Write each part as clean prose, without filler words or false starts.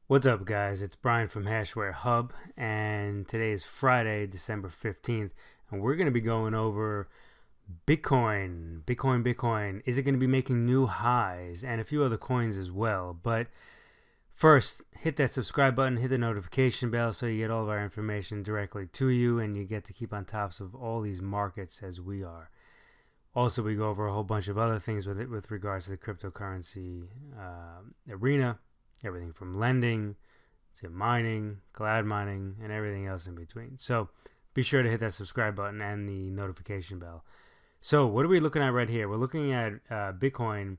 What's up, guys? It's Brian from Hashware Hub, and today is Friday, December 15th, and we're going to be going over Bitcoin. Bitcoin. Is it going to be making new highs, and a few other coins as well? But first, hit that subscribe button, hit the notification bell so you get all of our information directly to you, and you get to keep on top of all these markets as we are. Also, we go over a whole bunch of other things with regards to the cryptocurrency arena. Everything from lending to mining, cloud mining, and everything else in between. So be sure to hit that subscribe button and the notification bell. So what are we looking at right here? We're looking at Bitcoin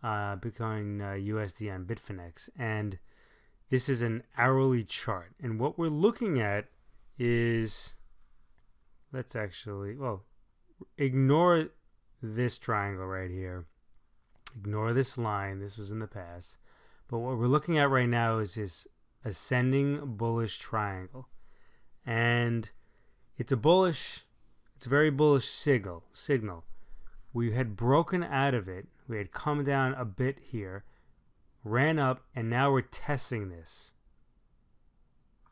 USD on Bitfinex, and this is an hourly chart. And what we're looking at is, ignore this triangle right here. Ignore this line. This was in the past. But what we're looking at right now is this ascending bullish triangle. And it's a very bullish signal. We had broken out of it. We had come down a bit here, ran up, and now we're testing this.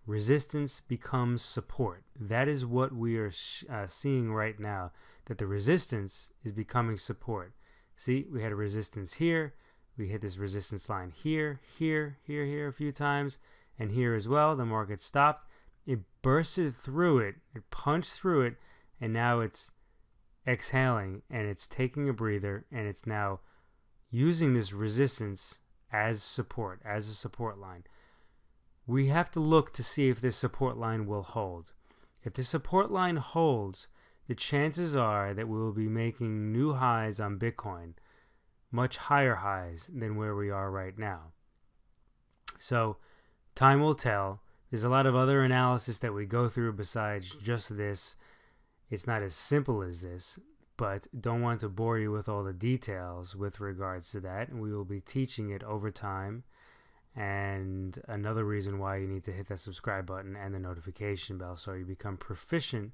Resistance becomes support. That is what we are seeing right now, that the resistance is becoming support. See, we had a resistance here. We hit this resistance line here a few times, and here as well. The market stopped. It bursted through it. It punched through it, and now it's exhaling, and it's taking a breather, and it's now using this resistance as support, as a support line. We have to look to see if this support line will hold. If the support line holds, the chances are that we will be making new highs on Bitcoin, much higher highs than where we are right now. So time will tell. There's a lot of other analysis that we go through besides just this. It's not as simple as this, but don't want to bore you with all the details with regards to that. And we will be teaching it over time. And another reason why you need to hit that subscribe button and the notification bell so you become proficient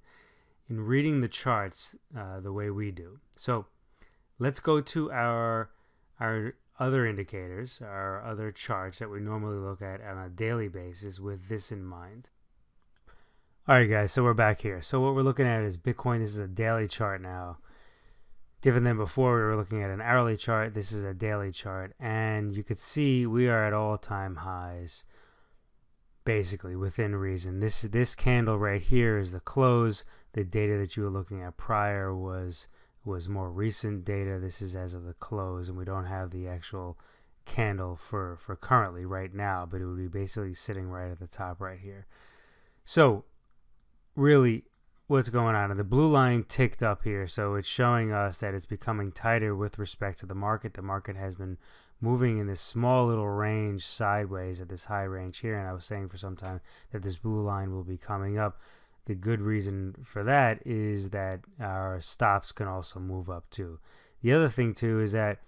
in reading the charts the way we do. So let's go to our other indicators, our other charts that we normally look at on a daily basis with this in mind. All right, guys, so we're back here. So what we're looking at is Bitcoin. This is a daily chart now. Different than before, we were looking at an hourly chart. This is a daily chart, and you could see we are at all-time highs, basically within reason. This candle right here is the close. The data that you were looking at prior was more recent data. This is as of the close, and we don't have the actual candle for currently right now, but it would be basically sitting right at the top right here. So really, what's going on? The blue line ticked up here, so it's showing us that it's becoming tighter with respect to the market. The market has been moving in this small little range sideways at this high range here, and I was saying for some time that this blue line will be coming up. The good reason for that is that our stops can also move up too. The other thing too is that,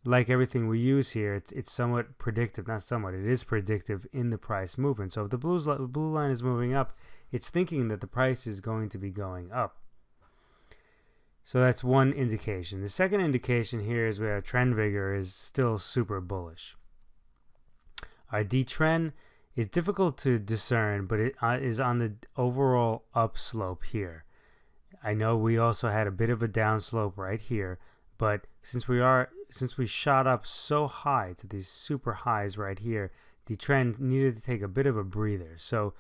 like everything we use here, it's somewhat predictive. Not somewhat, it is predictive in the price movement. So if the blue line is moving up, it's thinking that the price is going to be going up. So that's one indication. The second indication here is where our trend vigor is still super bullish. Our D trend is difficult to discern, but it is on the overall upslope here. I know we also had a bit of a downslope right here, but since we shot up so high to these super highs right here, the trend needed to take a bit of a breather. So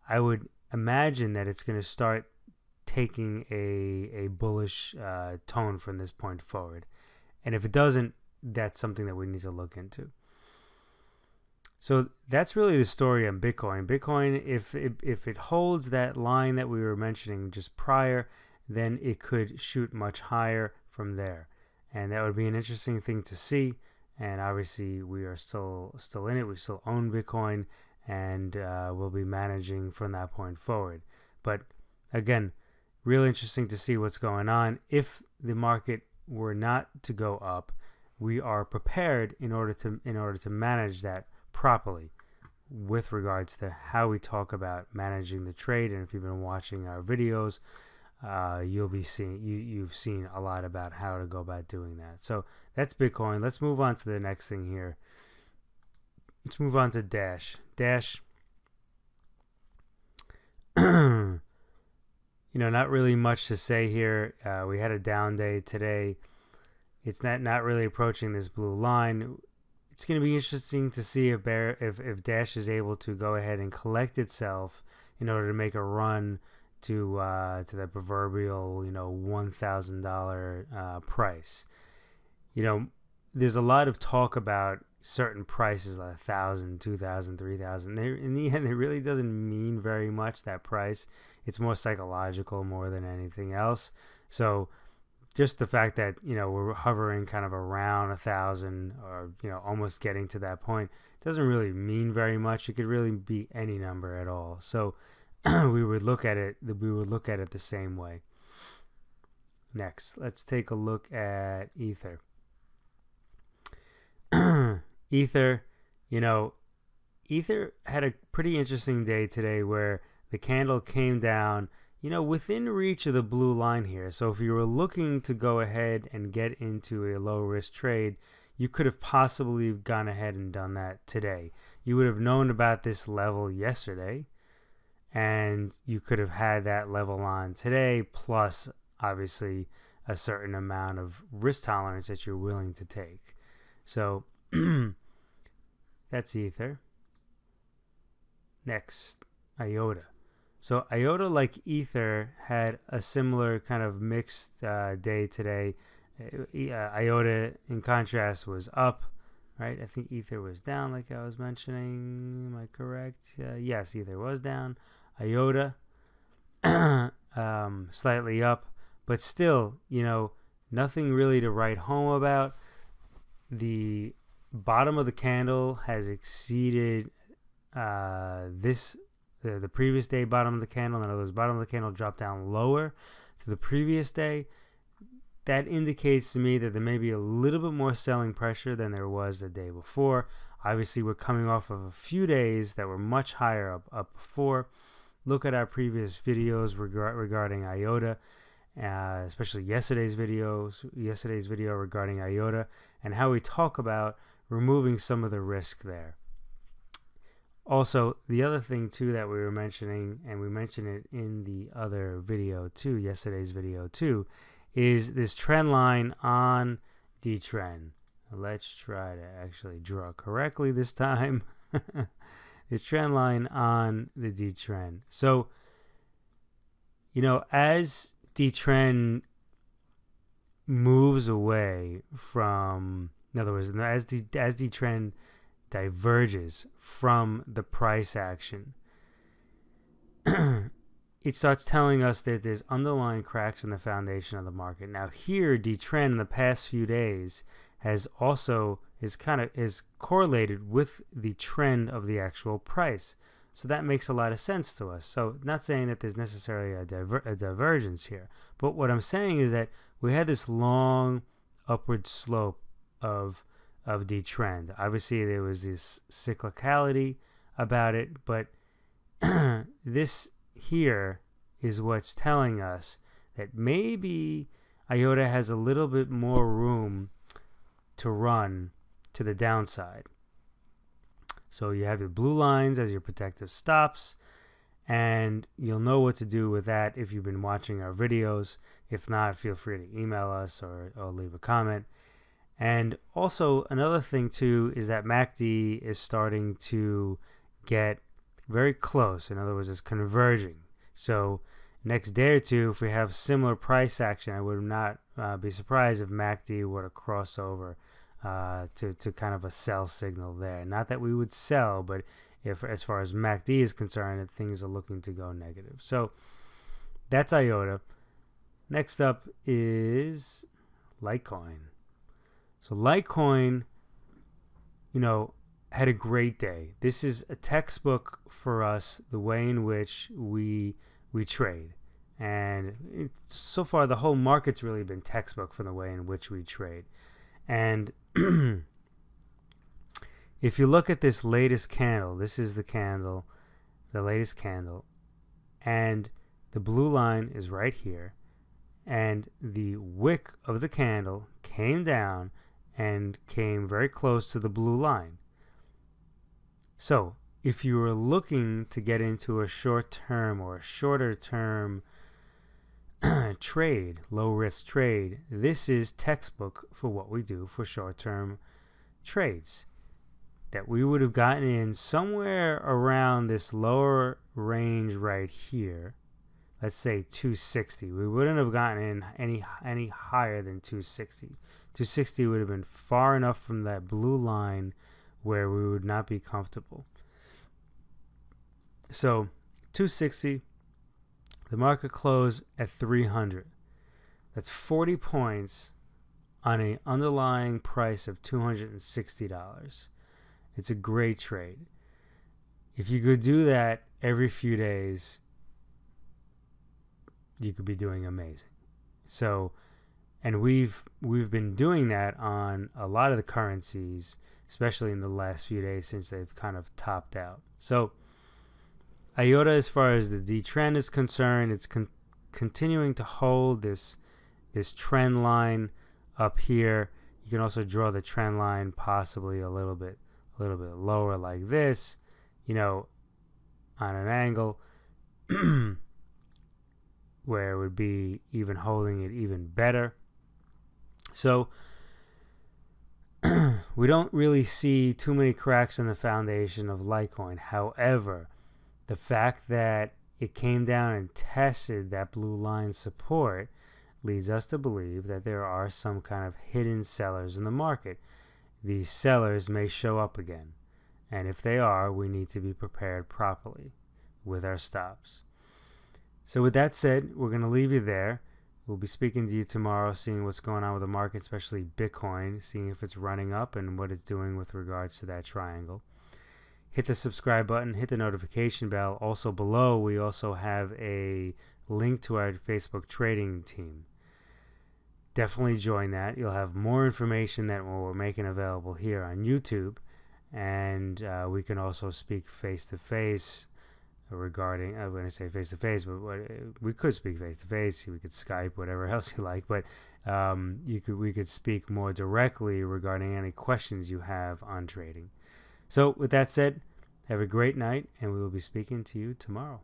I would imagine that it's going to start taking a bullish tone from this point forward. And if it doesn't, that's something that we need to look into. So that's really the story on Bitcoin. Bitcoin, if it holds that line that we were mentioning just prior, then it could shoot much higher from there. And that would be an interesting thing to see. And obviously, we are still in it. We still own Bitcoin, and we'll be managing from that point forward. But again, real interesting to see what's going on. If the market were not to go up, we are prepared in order to manage that properly with regards to how we talk about managing the trade. And if you've been watching our videos, you've seen a lot about how to go about doing that. So that's Bitcoin. Let's move on to the next thing here. let's move on to Dash. Dash, not really much to say here. We had a down day today. It's not really approaching this blue line. It's going to be interesting to see if Dash is able to go ahead and collect itself in order to make a run to the proverbial $1,000 price. There's a lot of talk about certain prices like 1,000, 2,000, 3,000. In the end, it really doesn't mean very much, that price. It's more psychological more than anything else. So just the fact that we're hovering kind of around 1,000 or almost getting to that point doesn't really mean very much. It could really be any number at all. So we would look at it the same way. Next, let's take a look at Ether. Ether had a pretty interesting day today where the candle came down within reach of the blue line here. So if you were looking to go ahead and get into a low risk trade, you could have possibly gone ahead and done that today. You would have known about this level yesterday, and you could have had that level on today, plus obviously a certain amount of risk tolerance that you're willing to take. So that's Ether. Next, IOTA. So IOTA, like Ether, had a similar kind of mixed day today. IOTA, in contrast, was up, right? I think Ether was down, like I was mentioning. Am I correct? Yes, Ether was down. IOTA, slightly up, but still, nothing really to write home about. The bottom of the candle has exceeded the previous day bottom of the candle. In other words, bottom of the candle dropped down lower to the previous day. That indicates to me that there may be a little bit more selling pressure than there was the day before. Obviously, we're coming off of a few days that were much higher up before. Look at our previous videos regarding IOTA, especially yesterday's video regarding IOTA, and how we talk about removing some of the risk there. Also, the other thing too that we were mentioning, and we mentioned it in the other video too, yesterday's video too, is this trend line on D-trend. Let's try to actually draw correctly this time. This trend line on the D-trend. So, as D-trend moves away from, in other words, as D-trend diverges from the price action, it starts telling us that there's underlying cracks in the foundation of the market. Now here, D-trend in the past few days has also is correlated with the trend of the actual price. So that makes a lot of sense to us. So not saying that there's necessarily a divergence here, but what I'm saying is that we had this long upward slope of D-trend. Obviously, there was this cyclicality about it, but this here is what's telling us that maybe IOTA has a little bit more room to run to the downside. So you have your blue lines as your protective stops, and you'll know what to do with that if you've been watching our videos. If not, feel free to email us or leave a comment. And also another thing too is that MACD is starting to get very close. In other words, it's converging. So next day or two, if we have similar price action, I would not be surprised if MACD were to cross over to kind of a sell signal there. Not that we would sell, but if as far as MACD is concerned, things are looking to go negative. So that's IOTA. Next up is Litecoin. So Litecoin, had a great day. This is a textbook for us, the way in which we trade. And so far, the whole market's really been textbook for the way in which we trade. And if you look at this latest candle, this is the latest candle, and the blue line is right here, and the wick of the candle came down and came very close to the blue line. So if you are looking to get into a short-term or a shorter-term trade, low-risk trade, this is textbook for what we do for short-term trades. That we would have gotten in somewhere around this lower range right here. Let's say 260. We wouldn't have gotten in any higher than 260. 260 would have been far enough from that blue line where we would not be comfortable. So 260, the market closed at 300. That's 40 points on an underlying price of $260. It's a great trade. If you could do that every few days, you could be doing amazing. So, and we've been doing that on a lot of the currencies, especially in the last few days since they've kind of topped out. So IOTA, as far as the D trend is concerned, it's continuing to hold this trend line up here. You can also draw the trend line possibly a little bit lower like this, you know, on an angle where it would be even holding it even better. So we don't really see too many cracks in the foundation of Litecoin. However, the fact that it came down and tested that blue line support leads us to believe that there are some kind of hidden sellers in the market. These sellers may show up again, and if they are, we need to be prepared properly with our stops. So with that said, we're going to leave you there. We'll be speaking to you tomorrow, seeing what's going on with the market, especially Bitcoin, seeing if it's running up and what it's doing with regards to that triangle. Hit the subscribe button, hit the notification bell. Also below, we also have a link to our Facebook trading team. Definitely join that. You'll have more information than what we're making available here on YouTube. And we can also speak face-to-face regarding, when I say face-to-face, but we could speak face-to-face. We could Skype, whatever else you like. But we could speak more directly regarding any questions you have on trading. So with that said, have a great night, and we will be speaking to you tomorrow.